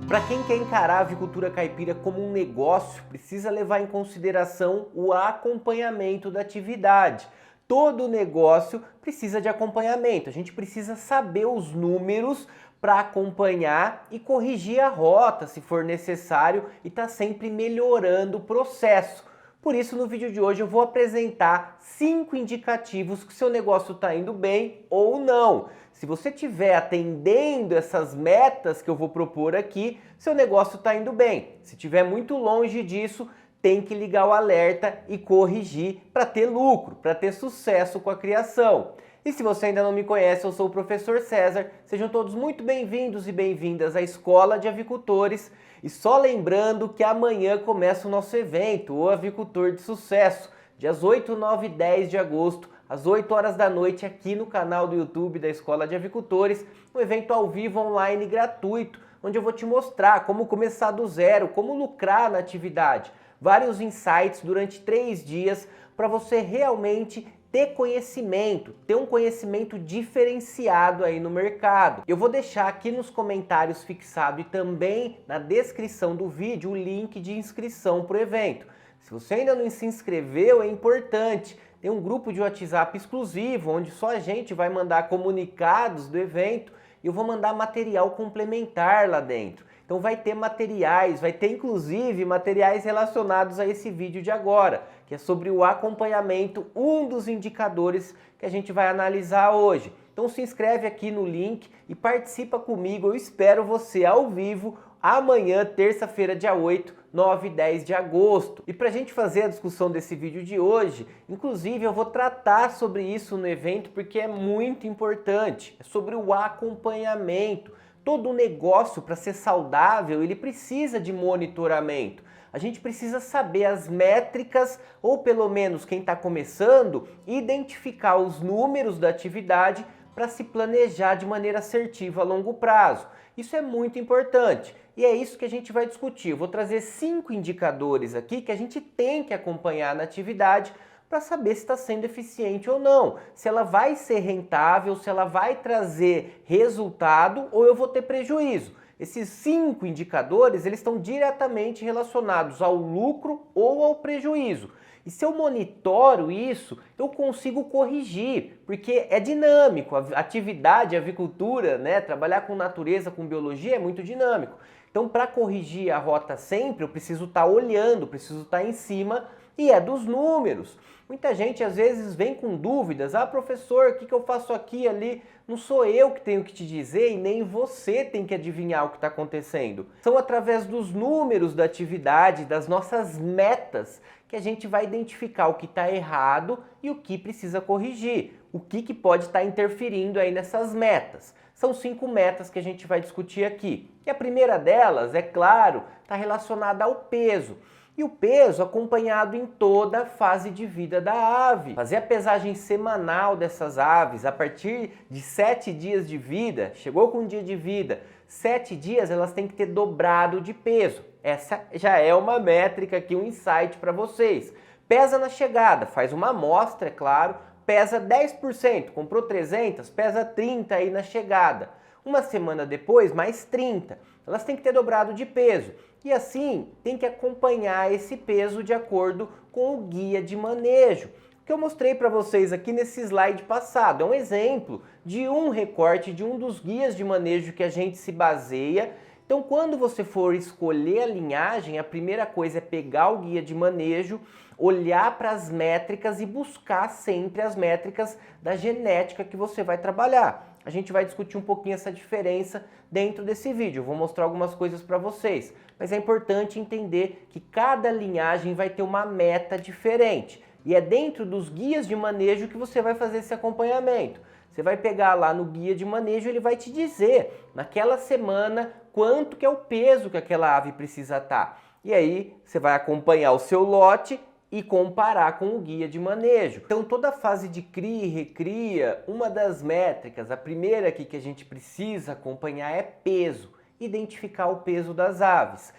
Para quem quer encarar a avicultura caipira como um negócio, precisa levar em consideração o acompanhamento da atividade. Todo negócio precisa de acompanhamento, a gente precisa saber os números para acompanhar e corrigir a rota se for necessário e estar sempre melhorando o processo. Por isso, no vídeo de hoje eu vou apresentar 5 indicativos que o seu negócio está indo bem ou não. Se você estiver atendendo essas metas que eu vou propor aqui, seu negócio está indo bem. Se estiver muito longe disso, tem que ligar o alerta e corrigir para ter lucro, para ter sucesso com a criação. E se você ainda não me conhece, eu sou o Professor César. Sejam todos muito bem-vindos e bem-vindas à Escola de Avicultores. E só lembrando que amanhã começa o nosso evento, o Avicultor de Sucesso, dias 8, 9 e 10 de agosto, às 8 horas da noite, aqui no canal do YouTube da Escola de Avicultores, um evento ao vivo online gratuito, onde eu vou te mostrar como começar do zero, como lucrar na atividade. Vários insights durante 3 dias para você realmente ter conhecimento, ter um conhecimento diferenciado aí no mercado. Eu vou deixar aqui nos comentários fixado e também na descrição do vídeo o link de inscrição para o evento. Se você ainda não se inscreveu, é importante. Tem um grupo de WhatsApp exclusivo, onde só a gente vai mandar comunicados do evento e eu vou mandar material complementar lá dentro. Então vai ter materiais, vai ter inclusive materiais relacionados a esse vídeo de agora, que é sobre o acompanhamento, um dos indicadores que a gente vai analisar hoje. Então se inscreve aqui no link e participa comigo, eu espero você ao vivo amanhã, terça-feira, dia 8, 9 e 10 de agosto. E para a gente fazer a discussão desse vídeo de hoje, inclusive eu vou tratar sobre isso no evento porque é muito importante, é sobre o acompanhamento. Todo negócio, para ser saudável, ele precisa de monitoramento. A gente precisa saber as métricas, ou pelo menos quem está começando, identificar os números da atividade para se planejar de maneira assertiva a longo prazo. Isso é muito importante e é isso que a gente vai discutir. Eu vou trazer 5 indicadores aqui que a gente tem que acompanhar na atividade para saber se está sendo eficiente ou não, se ela vai ser rentável, se ela vai trazer resultado ou eu vou ter prejuízo. Esses 5 indicadores, eles estão diretamente relacionados ao lucro ou ao prejuízo. E se eu monitoro isso, eu consigo corrigir, porque é dinâmico. A atividade, a avicultura, né, trabalhar com natureza, com biologia é muito dinâmico. Então, para corrigir a rota sempre, eu preciso estar olhando, preciso estar em cima e é dos números. Muita gente às vezes vem com dúvidas, professor, o que eu faço aqui ali? Não sou eu que tenho que te dizer e nem você tem que adivinhar o que está acontecendo. São através dos números da atividade, das nossas metas, que a gente vai identificar o que está errado e o que precisa corrigir, o que pode estar interferindo aí nessas metas. São 5 metas que a gente vai discutir aqui. E a primeira delas, é claro, está relacionada ao peso. E o peso acompanhado em toda a fase de vida da ave. Fazer a pesagem semanal dessas aves a partir de 7 dias de vida, chegou com um dia de vida, 7 dias elas têm que ter dobrado de peso. Essa já é uma métrica aqui, um insight para vocês. Pesa na chegada, faz uma amostra, é claro, pesa 10%, comprou 300, pesa 30 aí na chegada. Uma semana depois, mais 30. Elas têm que ter dobrado de peso. E assim, tem que acompanhar esse peso de acordo com o guia de manejo. O que eu mostrei para vocês aqui nesse slide passado é um exemplo de um recorte de um dos guias de manejo que a gente se baseia. Então, quando você for escolher a linhagem, a primeira coisa é pegar o guia de manejo, olhar para as métricas e buscar sempre as métricas da genética que você vai trabalhar. A gente vai discutir um pouquinho essa diferença dentro desse vídeo. Eu vou mostrar algumas coisas para vocês. Mas é importante entender que cada linhagem vai ter uma meta diferente. E é dentro dos guias de manejo que você vai fazer esse acompanhamento. Você vai pegar lá no guia de manejo, ele vai te dizer, naquela semana, quanto que é o peso que aquela ave precisa estar. E aí, você vai acompanhar o seu lote e comparar com o guia de manejo. Então, toda a fase de cria e recria, uma das métricas, a primeira aqui que a gente precisa acompanhar é peso, identificar o peso das aves.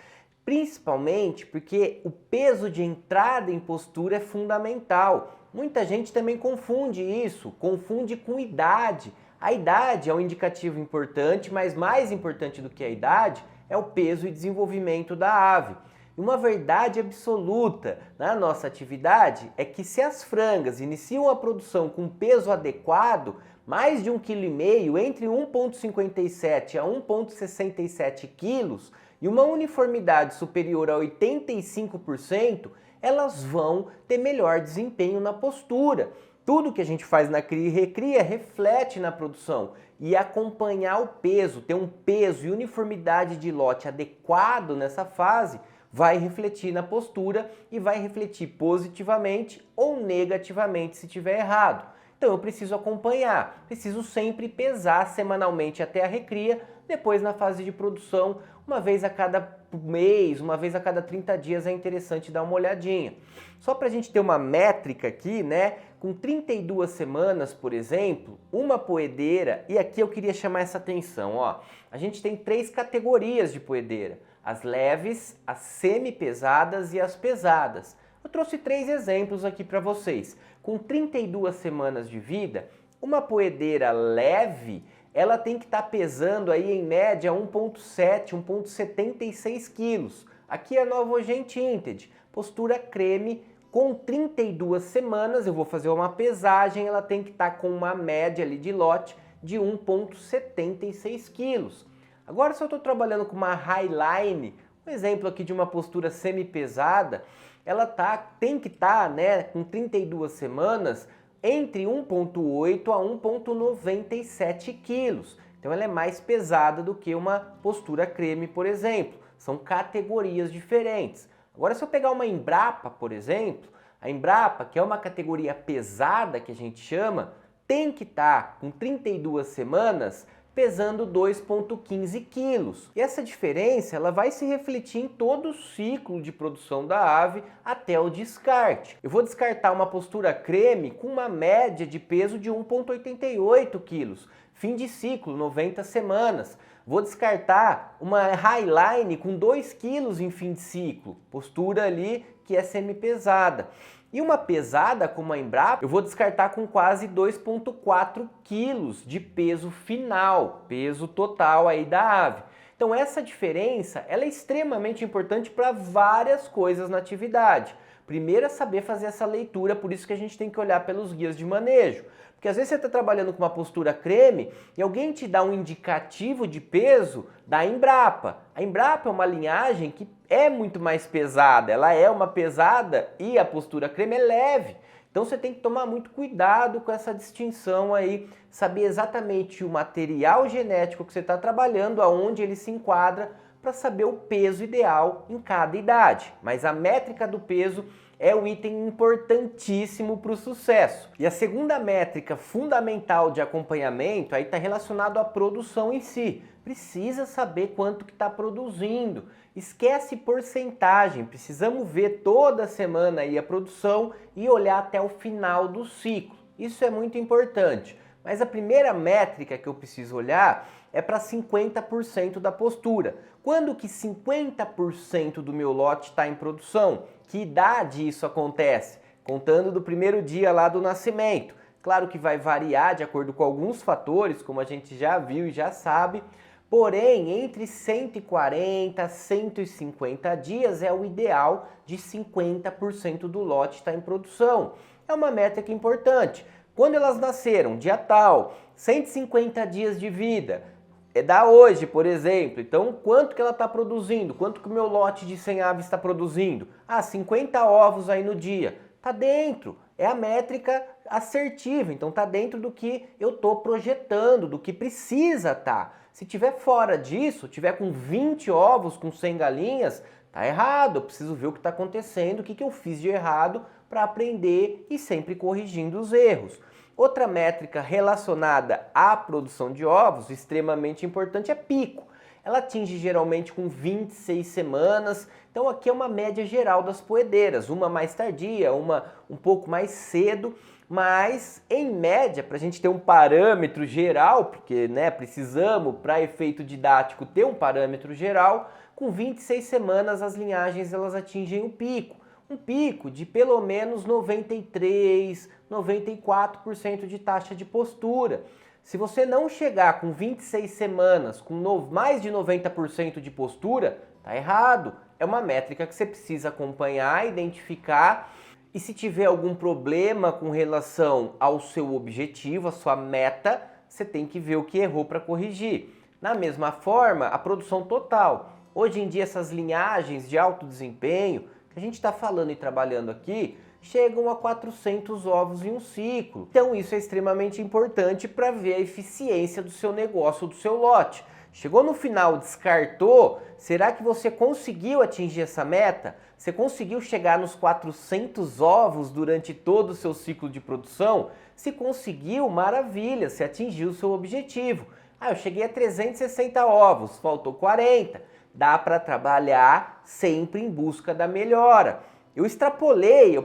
Principalmente porque o peso de entrada em postura é fundamental. Muita gente também confunde isso, confunde com idade. A idade é um indicativo importante, mas mais importante do que a idade é o peso e desenvolvimento da ave. E uma verdade absoluta na nossa atividade é que se as frangas iniciam a produção com peso adequado, mais de 1,5 kg, entre 1,57 a 1,67 kg, e uma uniformidade superior a 85%, elas vão ter melhor desempenho na postura. Tudo que a gente faz na cria e recria reflete na produção, e acompanhar o peso, ter um peso e uniformidade de lote adequado nessa fase, vai refletir na postura e vai refletir positivamente ou negativamente se tiver errado. Então eu preciso acompanhar, preciso sempre pesar semanalmente até a recria, depois na fase de produção, uma vez a cada mês, uma vez a cada 30 dias é interessante dar uma olhadinha. Só para a gente ter uma métrica aqui, né? Com 32 semanas, por exemplo, uma poedeira, e aqui eu queria chamar essa atenção, ó. A gente tem 3 categorias de poedeira: as leves, as semi-pesadas e as pesadas. Eu trouxe 3 exemplos aqui para vocês. Com 32 semanas de vida, uma poedeira leve, ela tem que estar pesando aí em média 1,7, 1,76 quilos. Aqui é a Novogen Tinted, postura creme. Com 32 semanas, eu vou fazer uma pesagem, ela tem que estar com uma média ali de lote de 1,76 quilos. Agora, se eu estou trabalhando com uma Highline, um exemplo aqui de uma postura semi-pesada, ela tem que estar, né, com 32 semanas, entre 1,8 a 1,97 quilos. Então ela é mais pesada do que uma postura creme, por exemplo. São categorias diferentes. Agora, se eu pegar uma Embrapa, por exemplo, a Embrapa, que é uma categoria pesada que a gente chama, tem que estar com 32 semanas pesando 2,15 quilos. E essa diferença ela vai se refletir em todo o ciclo de produção da ave até o descarte. Eu vou descartar uma postura creme com uma média de peso de 1,88 quilos. Fim de ciclo, 90 semanas. Vou descartar uma Highline com 2 quilos em fim de ciclo. Postura ali que é semi-pesada. E uma pesada como a Embrapa, eu vou descartar com quase 2,4 quilos de peso final, peso total aí da ave. Então essa diferença ela é extremamente importante para várias coisas na atividade. Primeiro é saber fazer essa leitura, por isso que a gente tem que olhar pelos guias de manejo. Porque às vezes você está trabalhando com uma postura creme e alguém te dá um indicativo de peso da Embrapa. A Embrapa é uma linhagem que é muito mais pesada, ela é uma pesada e a postura creme é leve. Então você tem que tomar muito cuidado com essa distinção aí, saber exatamente o material genético que você está trabalhando, aonde ele se enquadra, para saber o peso ideal em cada idade. Mas a métrica do peso é um item importantíssimo para o sucesso. E a segunda métrica fundamental de acompanhamento aí está relacionado à produção em si. Precisa saber quanto que está produzindo. Esquece porcentagem, precisamos ver toda semana aí a produção e olhar até o final do ciclo. Isso é muito importante. Mas a primeira métrica que eu preciso olhar é para 50% da postura. Quando que 50% do meu lote está em produção? Que idade isso acontece? Contando do primeiro dia lá do nascimento. Claro que vai variar de acordo com alguns fatores, como a gente já viu e já sabe, porém, entre 140 a 150 dias é o ideal de 50% do lote estar em produção. É uma métrica importante. Quando elas nasceram, dia tal, 150 dias de vida, é da hoje, por exemplo. Então, quanto que ela está produzindo? Quanto que o meu lote de 100 aves está produzindo? 50 ovos aí no dia. Tá dentro. É a métrica assertiva. Então, tá dentro do que eu estou projetando, do que precisa estar. Se tiver fora disso, tiver com 20 ovos, com 100 galinhas, tá errado. Eu preciso ver o que está acontecendo, o que eu fiz de errado para aprender e sempre corrigindo os erros. Outra métrica relacionada à produção de ovos, extremamente importante, é pico. Ela atinge geralmente com 26 semanas, então aqui é uma média geral das poedeiras, uma mais tardia, uma um pouco mais cedo, mas em média, para a gente ter um parâmetro geral, porque precisamos, para efeito didático, ter um parâmetro geral, com 26 semanas as linhagens elas atingem o pico. Um pico de pelo menos 93, 94% de taxa de postura. Se você não chegar com 26 semanas com mais de 90% de postura, tá errado. É uma métrica que você precisa acompanhar, identificar, e se tiver algum problema com relação ao seu objetivo, a sua meta, você tem que ver o que errou para corrigir. Da mesma forma, a produção total. Hoje em dia essas linhagens de alto desempenho que a gente está falando e trabalhando aqui chegam a 400 ovos em um ciclo. Então isso é extremamente importante para ver a eficiência do seu negócio, do seu lote. Chegou no final, descartou, será que você conseguiu atingir essa meta? Você conseguiu chegar nos 400 ovos durante todo o seu ciclo de produção? Se conseguiu, maravilha, você atingiu o seu objetivo. Eu cheguei a 360 ovos, faltou 40. Dá para trabalhar sempre em busca da melhora. Eu extrapolei,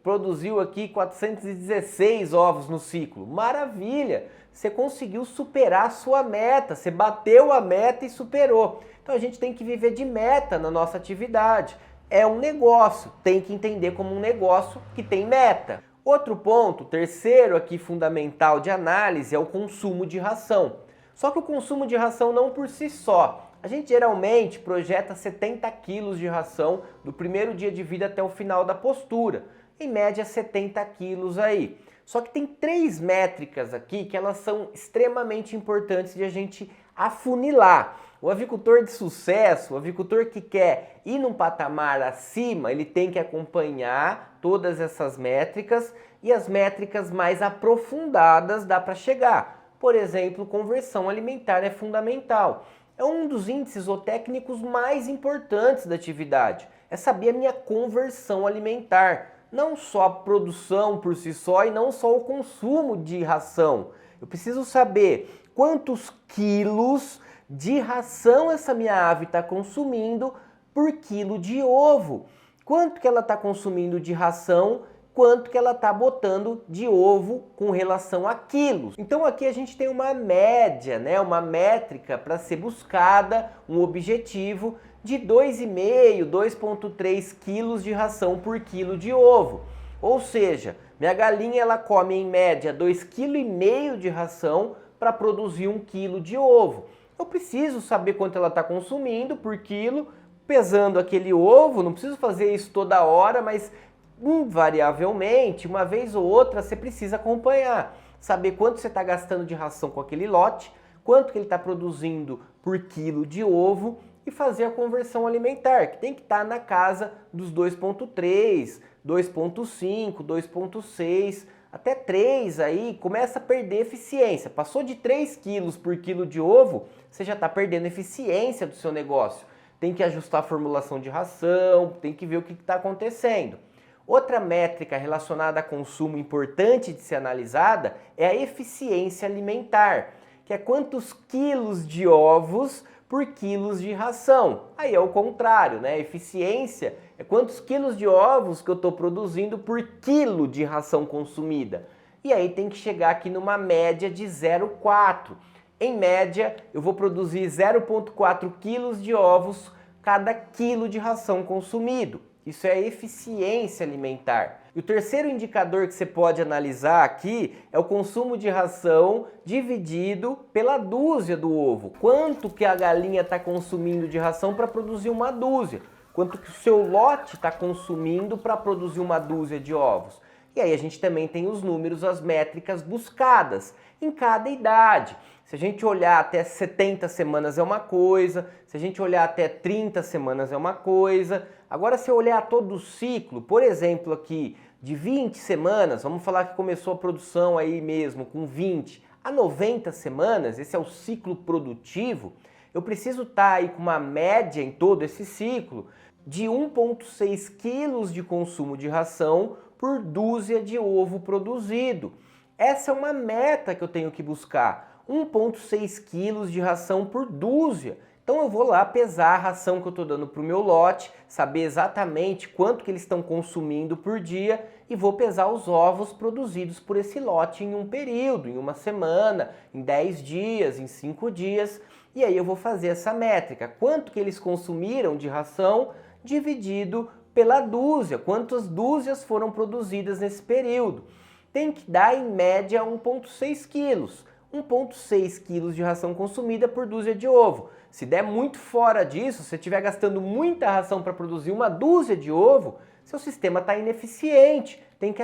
produziu aqui 416 ovos no ciclo. Maravilha! Você conseguiu superar a sua meta, você bateu a meta e superou. Então a gente tem que viver de meta na nossa atividade. É um negócio, tem que entender como um negócio que tem meta. Outro ponto, terceiro aqui fundamental de análise, é o consumo de ração. Só que o consumo de ração não por si só. A gente geralmente projeta 70 quilos de ração do primeiro dia de vida até o final da postura. Em média 70 quilos aí. Só que tem 3 métricas aqui que elas são extremamente importantes de a gente afunilar. O avicultor de sucesso, o avicultor que quer ir num patamar acima, ele tem que acompanhar todas essas métricas e as métricas mais aprofundadas dá para chegar. Por exemplo, conversão alimentar é fundamental. É um dos índices zootécnicos mais importantes da atividade. É saber a minha conversão alimentar. Não só a produção por si só e não só o consumo de ração. Eu preciso saber quantos quilos de ração essa minha ave está consumindo por quilo de ovo. Quanto que ela está consumindo de ração, quanto que ela está botando de ovo com relação a quilos. Então aqui a gente tem uma média, né? Uma métrica para ser buscada, um objetivo de 2,5, 2,3 quilos de ração por quilo de ovo. Ou seja, minha galinha ela come em média 2,5 kg de ração para produzir 1 quilo de ovo. Eu preciso saber quanto ela está consumindo por quilo, pesando aquele ovo, não preciso fazer isso toda hora, mas invariavelmente, uma vez ou outra, você precisa acompanhar, saber quanto você está gastando de ração com aquele lote, quanto que ele está produzindo por quilo de ovo e fazer a conversão alimentar, que tem que estar na casa dos 2,3, 2,5, 2,6, até 3 aí, começa a perder eficiência. Passou de 3 quilos por quilo de ovo, você já está perdendo eficiência do seu negócio. Tem que ajustar a formulação de ração, tem que ver o que está acontecendo. Outra métrica relacionada a consumo importante de ser analisada é a eficiência alimentar, que é quantos quilos de ovos por quilos de ração. Aí é o contrário, né? Eficiência é quantos quilos de ovos que eu estou produzindo por quilo de ração consumida. E aí tem que chegar aqui numa média de 0,4. Em média, eu vou produzir 0,4 quilos de ovos cada quilo de ração consumido. Isso é eficiência alimentar. E o terceiro indicador que você pode analisar aqui é o consumo de ração dividido pela dúzia do ovo. Quanto que a galinha está consumindo de ração para produzir uma dúzia? Quanto que o seu lote está consumindo para produzir uma dúzia de ovos? E aí a gente também tem os números, as métricas buscadas em cada idade. Se a gente olhar até 70 semanas é uma coisa, se a gente olhar até 30 semanas é uma coisa. Agora, se eu olhar todo o ciclo, por exemplo, aqui de 20 semanas, vamos falar que começou a produção aí mesmo com 20 a 90 semanas, esse é o ciclo produtivo, eu preciso estar aí com uma média em todo esse ciclo de 1,6 quilos de consumo de ração por dúzia de ovo produzido. Essa é uma meta que eu tenho que buscar, 1,6 quilos de ração por dúzia. Então eu vou lá pesar a ração que eu estou dando para o meu lote, saber exatamente quanto que eles estão consumindo por dia e vou pesar os ovos produzidos por esse lote em um período, em uma semana, em 10 dias, em 5 dias. E aí eu vou fazer essa métrica, quanto que eles consumiram de ração dividido pela dúzia, quantas dúzias foram produzidas nesse período. Tem que dar em média 1,6 quilos. 1,6 kg de ração consumida por dúzia de ovo. Se der muito fora disso, se você estiver gastando muita ração para produzir uma dúzia de ovo, seu sistema está ineficiente, tem que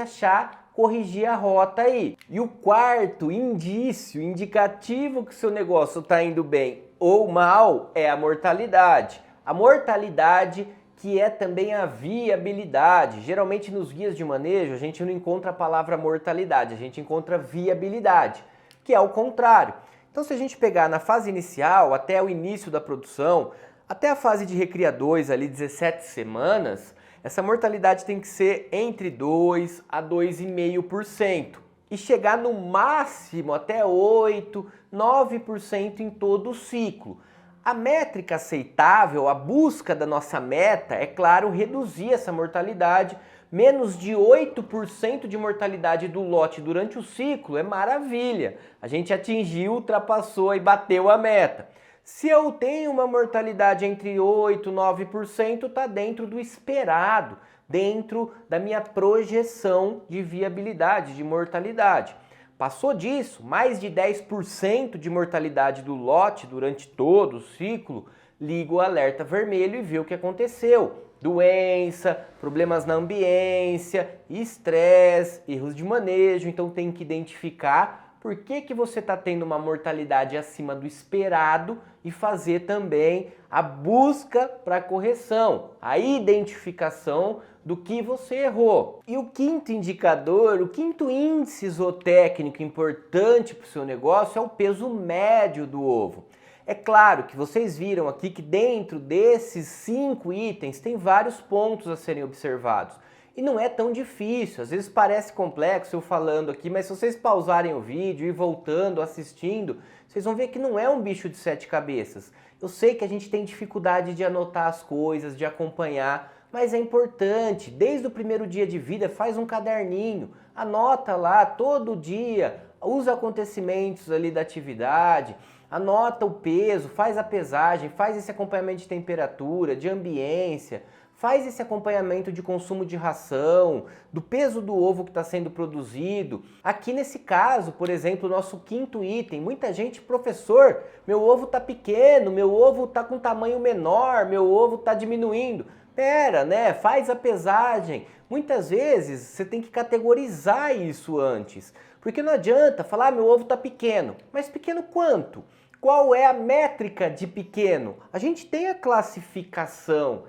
corrigir a rota aí. E o quarto indicativo que seu negócio está indo bem ou mal é a mortalidade. A mortalidade que é também a viabilidade. Geralmente nos guias de manejo a gente não encontra a palavra mortalidade, a gente encontra viabilidade, que é o contrário. Então se a gente pegar na fase inicial, até o início da produção, até a fase de recria 2, ali 17 semanas, essa mortalidade tem que ser entre 2 a 2,5% e chegar no máximo até 8, 9% em todo o ciclo. A métrica aceitável, a busca da nossa meta, é claro, reduzir essa mortalidade. Menos de 8% de mortalidade do lote durante o ciclo é maravilha. A gente atingiu, ultrapassou e bateu a meta. Se eu tenho uma mortalidade entre 8% e 9%, está dentro do esperado, dentro da minha projeção de viabilidade, de mortalidade. Passou disso, mais de 10% de mortalidade do lote durante todo o ciclo, liga o alerta vermelho e vê o que aconteceu. Doença, problemas na ambiência, estresse, erros de manejo, então tem que identificar por que você está tendo uma mortalidade acima do esperado e fazer também a busca para correção, a identificação do que você errou. E o quinto indicador, o quinto índice zootécnico importante para o seu negócio é o peso médio do ovo. É claro que vocês viram aqui que dentro desses 5 itens tem vários pontos a serem observados. E não é tão difícil, às vezes parece complexo eu falando aqui, mas se vocês pausarem o vídeo e ir voltando, assistindo, vocês vão ver que não é um bicho de 7 cabeças. Eu sei que a gente tem dificuldade de anotar as coisas, de acompanhar, mas é importante, desde o primeiro dia de vida, faz um caderninho, anota lá todo dia os acontecimentos ali da atividade, anota o peso, faz a pesagem, faz esse acompanhamento de temperatura, de ambiência, faz esse acompanhamento de consumo de ração, do peso do ovo que está sendo produzido. Aqui nesse caso, por exemplo, o nosso quinto item, muita gente, professor, meu ovo está pequeno, meu ovo está com tamanho menor, meu ovo está diminuindo. Pera, né? Faz a pesagem. Muitas vezes você tem que categorizar isso antes, porque não adianta falar, meu ovo está pequeno, mas pequeno quanto? Qual é a métrica de pequeno? A gente tem a classificação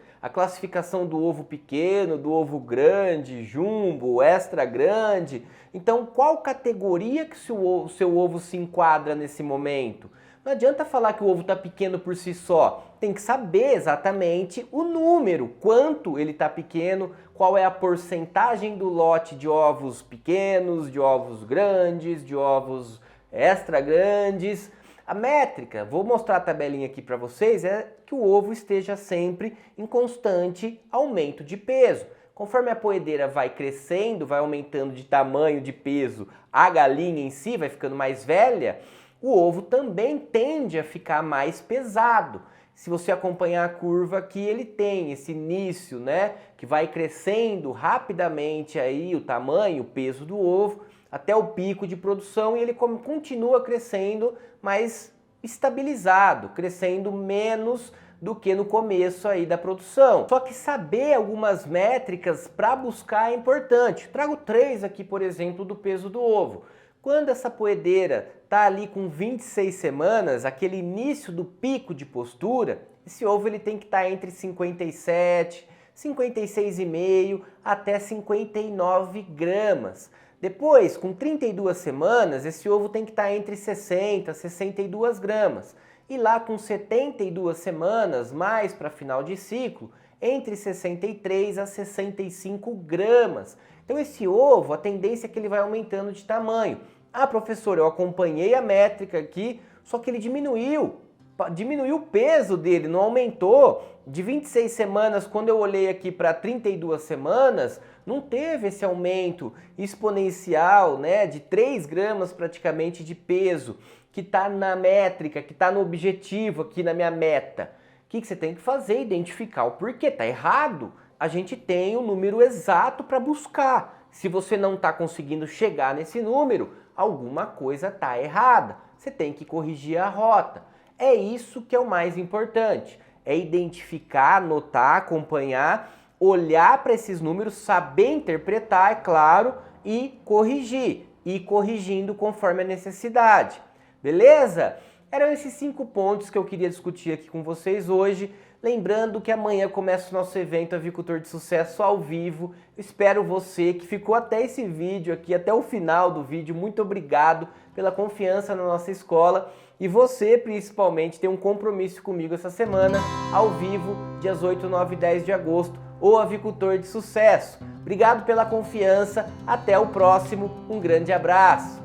do ovo pequeno, do ovo grande, jumbo, extra grande. Então, qual categoria que o seu ovo se enquadra nesse momento? Não adianta falar que o ovo está pequeno por si só. Tem que saber exatamente o número, quanto ele está pequeno, qual é a porcentagem do lote de ovos pequenos, de ovos grandes, de ovos extra grandes. A métrica, vou mostrar a tabelinha aqui para vocês, é que o ovo esteja sempre em constante aumento de peso. Conforme a poedeira vai crescendo, vai aumentando de tamanho, de peso, a galinha em si vai ficando mais velha, o ovo também tende a ficar mais pesado. Se você acompanhar a curva aqui, ele tem esse início, né, que vai crescendo rapidamente aí o tamanho, o peso do ovo, até o pico de produção, e ele continua crescendo, mas estabilizado, crescendo menos do que no começo aí da produção. Só que saber algumas métricas para buscar é importante. Trago 3 aqui, por exemplo, do peso do ovo. Quando essa poedeira está ali com 26 semanas, aquele início do pico de postura, esse ovo ele tem que estar entre 57, 56,5 até 59 gramas. Depois, com 32 semanas, esse ovo tem que estar entre 60 e 62 gramas. E lá com 72 semanas, mais para final de ciclo, entre 63 a 65 gramas. Então esse ovo, a tendência é que ele vai aumentando de tamanho. Ah, professor, eu acompanhei a métrica aqui, só que ele diminuiu o peso dele, não aumentou. De 26 semanas, quando eu olhei aqui para 32 semanas, não teve esse aumento exponencial, né, de 3 gramas praticamente de peso, que está na métrica, que está no objetivo aqui na minha meta. O que você tem que fazer? Identificar o porquê. Está errado. A gente tem o número exato para buscar. Se você não está conseguindo chegar nesse número, alguma coisa está errada. você tem que corrigir a rota. É isso que é o mais importante, é identificar, anotar, acompanhar, olhar para esses números, saber interpretar, é claro, e corrigir, e corrigindo conforme a necessidade. Beleza? Eram esses 5 pontos que eu queria discutir aqui com vocês hoje. Lembrando que amanhã começa o nosso evento Avicultor de Sucesso ao vivo. Espero você que ficou até esse vídeo aqui, até o final do vídeo. Muito obrigado pela confiança na nossa escola. E você, principalmente, tem um compromisso comigo essa semana, ao vivo, dias 8, 9 e 10 de agosto, o Avicultor de Sucesso. Obrigado pela confiança. Até o próximo. Um grande abraço.